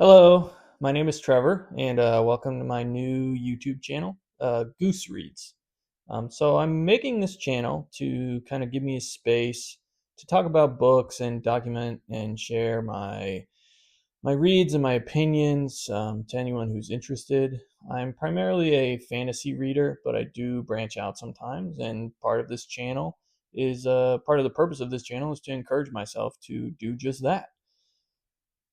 Hello, my name is Trevor, and welcome to my new YouTube channel, Goose Reads. So I'm making this channel to kind of give me a space to talk about books and document and share my reads and my opinions to anyone who's interested. I'm primarily a fantasy reader, but I do branch out sometimes, and part of this channel is part of the purpose of this channel is to encourage myself to do just that.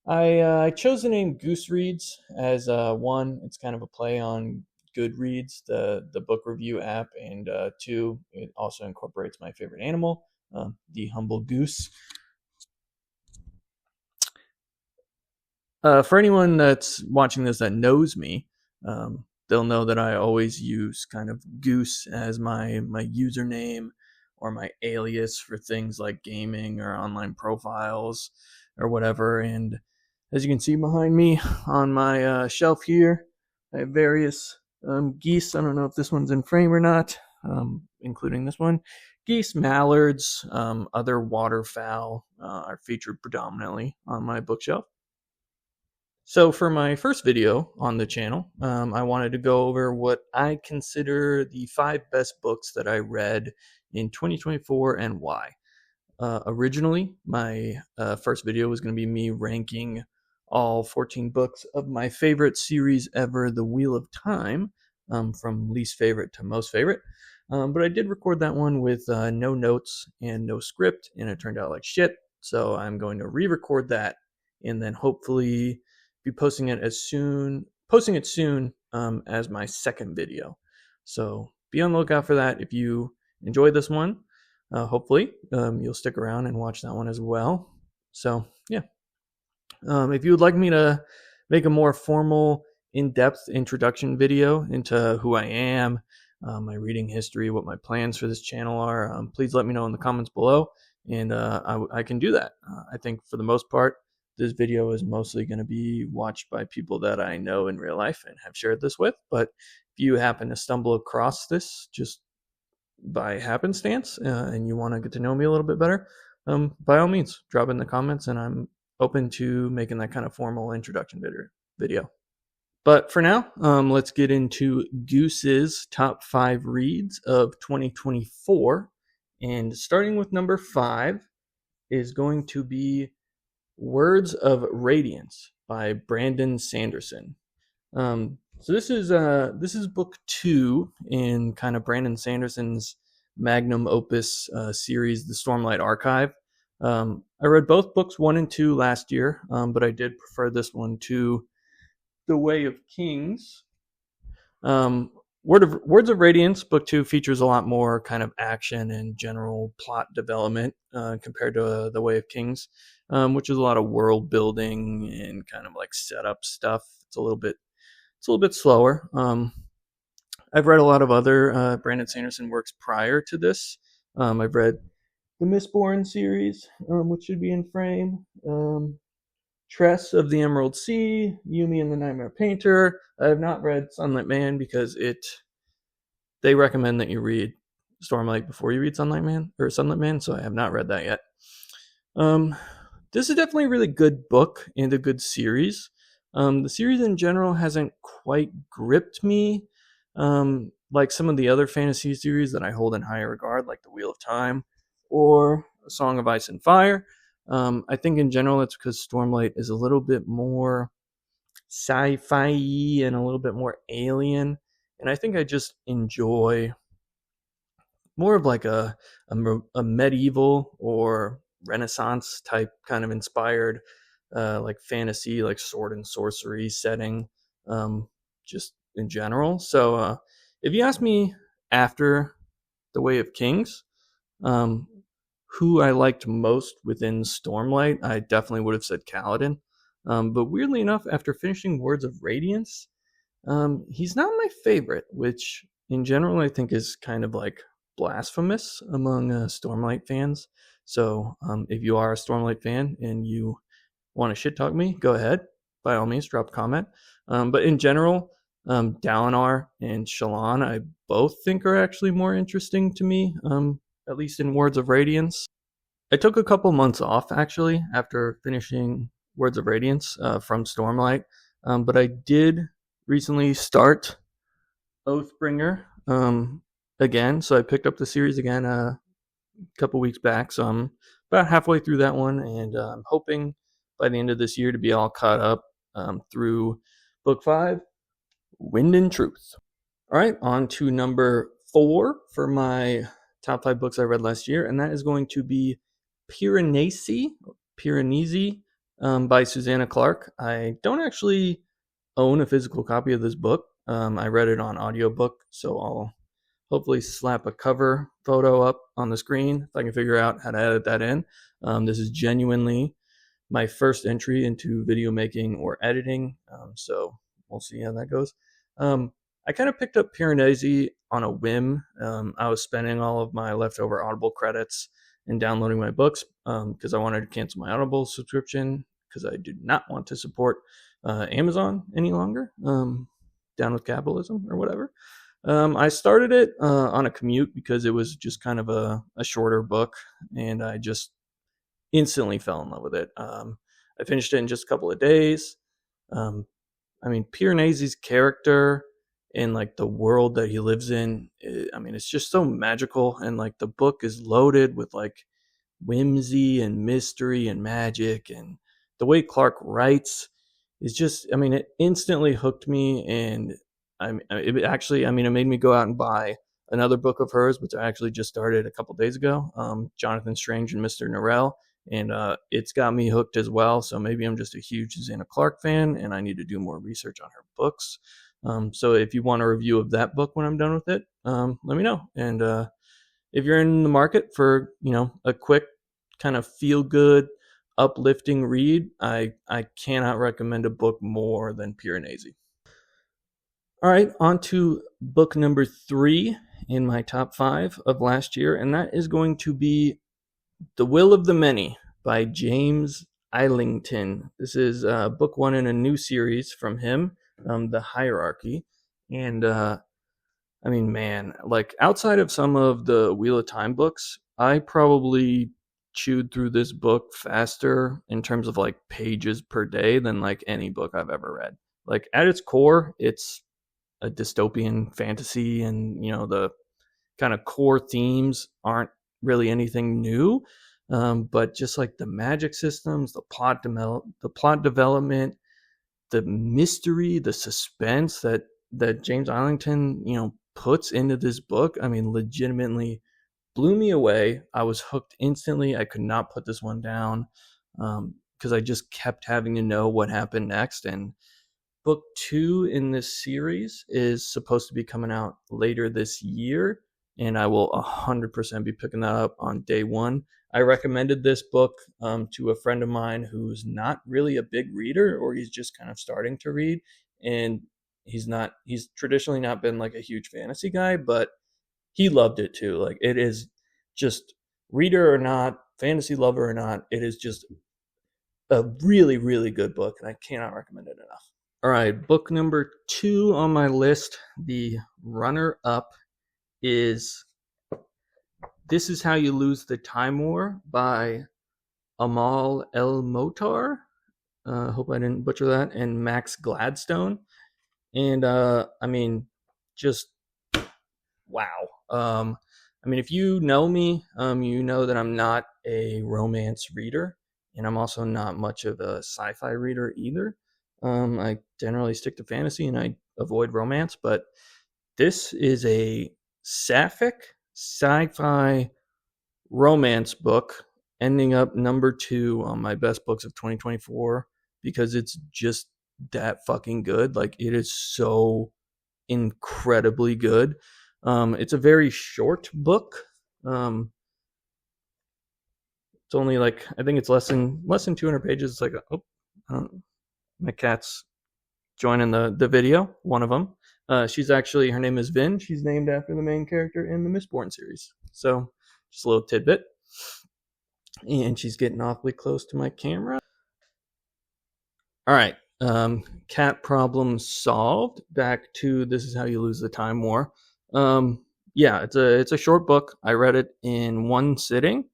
I chose the name Goose Reads as one, it's kind of a play on Goodreads, the book review app, and two, it also incorporates my favorite animal, the humble goose. For anyone that's watching this that knows me, they'll know that I always use kind of Goose as my username or my alias for things like gaming or online profiles or whatever. And as you can see behind me on my shelf here, I have various geese. I don't know if this one's in frame or not, including this one. Geese, mallards, other waterfowl are featured predominantly on my bookshelf. So for my first video on the channel, I wanted to go over what I consider the 5 best books that I read in 2024 and why. Originally, my first video was going to be me ranking all 14 books of my favorite series ever, The Wheel of Time, from least favorite to most favorite. But I did record that one with no notes and no script, and it turned out like shit. So I'm going to re-record that and then hopefully be posting it soon as my second video. So be on the lookout for that. If you enjoyed this one, hopefully you'll stick around and watch that one as well. So yeah, if you would like me to make a more formal, in-depth introduction video into who I am, my reading history, what my plans for this channel are, please let me know in the comments below, and I can do that. I think for the most part, this video is mostly going to be watched by people that I know in real life and have shared this with. But if you happen to stumble across this just by happenstance and you want to get to know me a little bit better, by all means, drop in the comments, and I'm open to making that kind of formal introduction video. But for now, let's get into Goose's top 5 reads of 2024. And starting with number 5 is going to be Words of Radiance by Brandon Sanderson. So this is book 2 in kind of Brandon Sanderson's magnum opus series, The Stormlight Archive. I read both books 1 and 2 last year, but I did prefer this one to The Way of Kings. Words of Radiance, book 2, features a lot more kind of action and general plot development compared to The Way of Kings, which is a lot of world building and kind of like setup stuff. It's a little bit slower. I've read a lot of other Brandon Sanderson works prior to this. I've read the Mistborn series, which should be in frame. Tress of the Emerald Sea, Yumi and the Nightmare Painter. I have not read Sunlit Man because they recommend that you read Stormlight before you read Sunlit Man, so I have not read that yet. This is definitely a really good book and a good series. The series in general hasn't quite gripped me like some of the other fantasy series that I hold in higher regard, like The Wheel of Time or A Song of Ice and Fire. I think in general it's because Stormlight is a little bit more sci-fi and a little bit more alien, and I think I just enjoy more of like a medieval or Renaissance type kind of inspired like fantasy, like sword and sorcery setting, just in general. So if you ask me after The Way of Kings, who I liked most within Stormlight, I definitely would have said Kaladin. But weirdly enough, after finishing Words of Radiance, he's not my favorite, which in general I think is kind of like blasphemous among Stormlight fans. So if you are a Stormlight fan and you want to shit talk me, go ahead. By all means, drop a comment. But in general, Dalinar and Shallan, I both think are actually more interesting to me, at least in Words of Radiance. I took a couple months off, actually, after finishing Words of Radiance from Stormlight. But I did recently start Oathbringer again, so I picked up the series again a couple weeks back. So I'm about halfway through that one, and I'm hoping by the end of this year to be all caught up through book 5, Wind and Truth. All right, on to number 4 for my top 5 books I read last year, and that is going to be Piranesi by Susanna Clark. I don't actually own a physical copy of this book. I read it on audiobook, so I'll hopefully slap a cover photo up on the screen if I can figure out how to edit that in. This is genuinely my first entry into video making or editing, so we'll see how that goes. I kind of picked up Piranesi on a whim. I was spending all of my leftover Audible credits and downloading my books because I wanted to cancel my Audible subscription because I did not want to support Amazon any longer. Down with capitalism or whatever. I started it on a commute because it was just kind of a shorter book, and I just instantly fell in love with it. I finished it in just a couple of days. I mean, Piranesi's character and like the world that he lives in, I mean, it's just so magical, and like the book is loaded with like whimsy and mystery and magic, and the way Clark writes is just, I mean, it instantly hooked me, and it made me go out and buy another book of hers, which I actually just started a couple days ago, Jonathan Strange and Mr. Norrell, and it's got me hooked as well. So maybe I'm just a huge Susanna Clark fan, and I need to do more research on her books. So if you want a review of that book when I'm done with it, let me know. And if you're in the market for, a quick kind of feel good, uplifting read, I cannot recommend a book more than Piranesi. All right, on to book number 3 in my top 5 of last year, and that is going to be The Will of the Many by James Islington. This is book 1 in a new series from him, The Hierarchy. And I mean, man, like outside of some of the Wheel of Time books, I probably chewed through this book faster in terms of like pages per day than like any book I've ever read. Like at its core, it's a dystopian fantasy, and the kind of core themes aren't really anything new, but just like the magic systems, the plot development, the mystery, the suspense that James Islington puts into this book, I mean, legitimately blew me away. I was hooked instantly. I could not put this one down because I just kept having to know what happened next. And book 2 in this series is supposed to be coming out later this year, and I will 100% be picking that up on day 1. I recommended this book to a friend of mine who's not really a big reader, or he's just kind of starting to read, and he's traditionally not been like a huge fantasy guy, but he loved it too. Like, it is just, reader or not, fantasy lover or not, it is just a really, really good book, and I cannot recommend it enough. All right, book number 2 on my list, the runner-up, is This Is How You Lose the Time War by Amal El-Motar. Hope I didn't butcher that. And Max Gladstone. And, I mean, just, wow. I mean, if you know me, you know that I'm not a romance reader, and I'm also not much of a sci-fi reader either. I generally stick to fantasy, and I avoid romance, but this is a sapphic sci-fi romance book, ending up number 2 on my best books of 2024 because it's just that fucking good. Like, it is so incredibly good. It's a very short book. It's only like, I think it's less than 200 pages. It's like, my cat's joining the video, one of them. She's actually, her name is Vin. She's named after the main character in the Mistborn series. So, just a little tidbit. And she's getting awfully close to my camera. All right. Cat problem solved. Back to This Is How You Lose the Time War. Yeah, it's a short book. I read it in one sitting,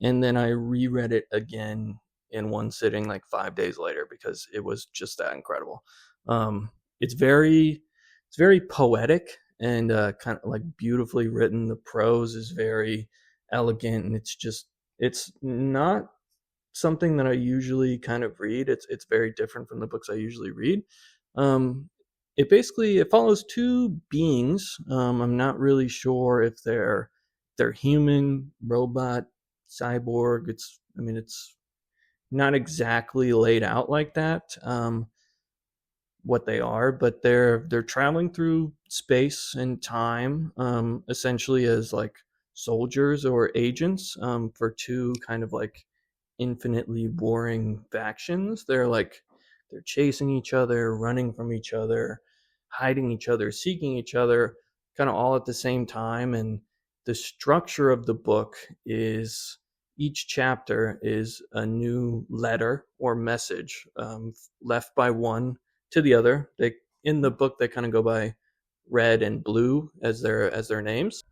and then I reread it again in one sitting like 5 days later because it was just that incredible. Um, it's very poetic and kind of like beautifully written. The prose is very elegant, and it's not something that I usually kind of read. It's very different from the books I usually read. Um, it follows two beings. I'm not really sure if they're human, robot, cyborg. It's not exactly laid out like that. What they are, but they're traveling through space and time, essentially as like soldiers or agents, for two kind of like infinitely warring factions. They're chasing each other, running from each other, hiding each other, seeking each other, kind of all at the same time. And the structure of the book is each chapter is a new letter or message, left by one to the other. They in the book they kind of go by red and blue as their names,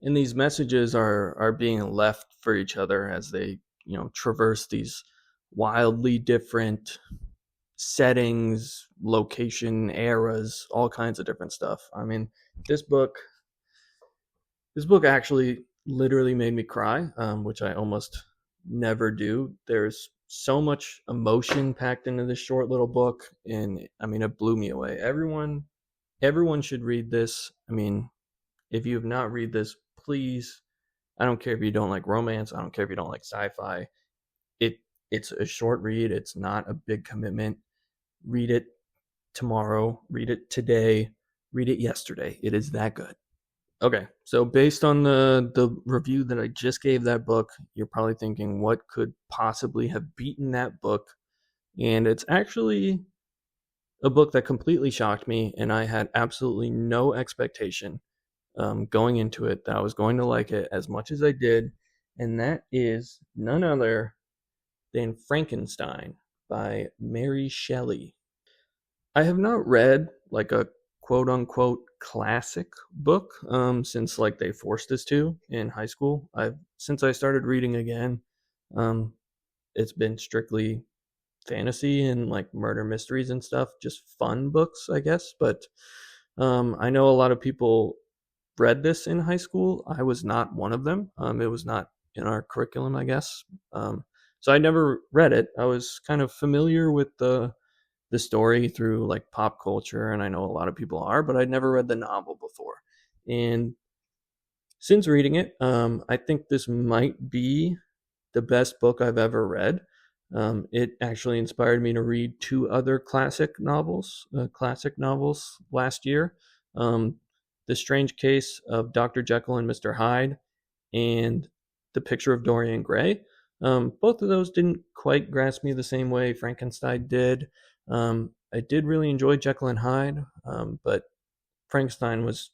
and these messages are being left for each other as they traverse these wildly different settings, location, eras, all kinds of different stuff. I mean, this book this book actually literally made me cry, which I almost never do. There's so much emotion packed into this short little book, and I mean, it blew me away. Everyone should read this. I mean, if you have not read this, please. I don't care if you don't like romance. I don't care if you don't like sci-fi. It it's a short read. It's not a big commitment. Read it tomorrow. Read it today. Read it yesterday. It is that good. Okay, so based on the review that I just gave that book, you're probably thinking, what could possibly have beaten that book? And it's actually a book that completely shocked me, and I had absolutely no expectation, going into it, that I was going to like it as much as I did, and that is none other than Frankenstein by Mary Shelley. I have not read like a quote unquote classic book, since like they forced us to in high school. I've Since I started reading again, um, it's been strictly fantasy and like murder mysteries and stuff, just fun books, I guess. But I know a lot of people read this in high school. I was not one of them. It was not in our curriculum, I guess. So I never read it. I was kind of familiar with the story through like pop culture, and I know a lot of people are, but I'd never read the novel before. And since reading it, I think this might be the best book I've ever read. It actually inspired me to read two other classic novels last year. Um, the Strange Case of Dr. Jekyll and Mr. Hyde, and The Picture of Dorian Gray. Both of those didn't quite grasp me the same way Frankenstein did. I did really enjoy Jekyll and Hyde, but Frankenstein was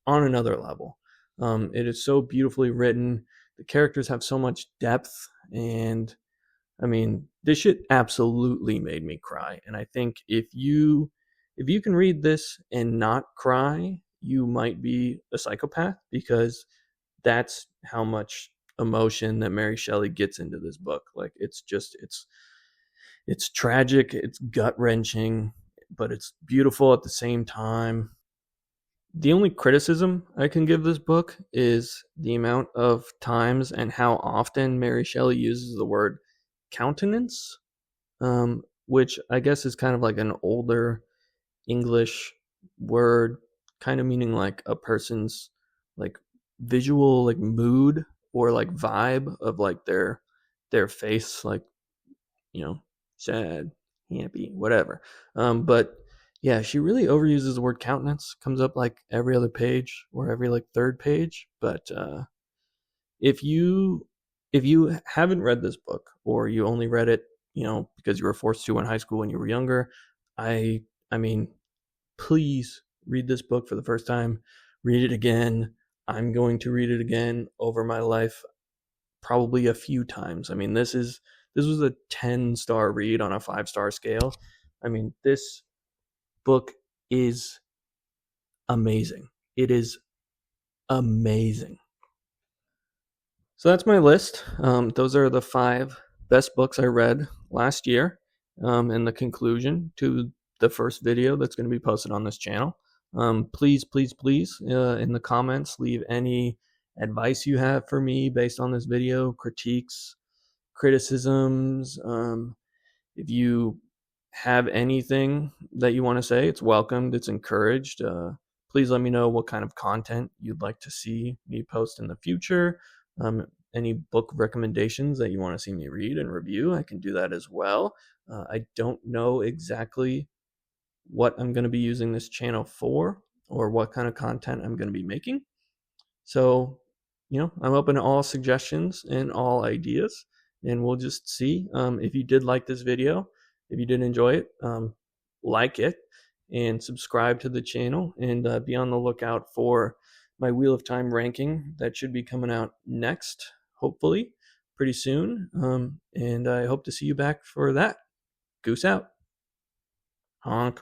on another level. It is so beautifully written. The characters have so much depth, and I mean, this shit absolutely made me cry. And I think if you can read this and not cry, you might be a psychopath, because that's how much emotion that Mary Shelley gets into this book. Like it's tragic, it's gut wrenching, but it's beautiful at the same time. The only criticism I can give this book is the amount of times and how often Mary Shelley uses the word countenance, which I guess is kind of like an older English word, kind of meaning like a person's like visual like mood or like vibe of like their face, like, you know, sad, happy, whatever. But yeah, she really overuses the word countenance. Comes up like every other page or every like third page. But if you if you haven't read this book, or you only read it, because you were forced to in high school when you were younger, I I mean, please read this book for the first time. Read it again. I'm going to read it again over my life, probably a few times. I mean, this was a 10-star read on a 5-star scale. I mean, this book is amazing. It is amazing. So that's my list. Those are the five best books I read last year, and the conclusion to the first video that's going to be posted on this channel. Please, please, please, in the comments, leave any advice you have for me based on this video, critiques, criticisms. If you have anything that you want to say, it's welcomed, it's encouraged. Please let me know what kind of content you'd like to see me post in the future. Any book recommendations that you want to see me read and review, I can do that as well. I don't know exactly what I'm going to be using this channel for or what kind of content I'm going to be making. So, I'm open to all suggestions and all ideas, and we'll just see. If you did like this video, if you did enjoy it, like it and subscribe to the channel, and be on the lookout for my Wheel of Time ranking that should be coming out next, hopefully, pretty soon. And I hope to see you back for that. Goose out. Honk.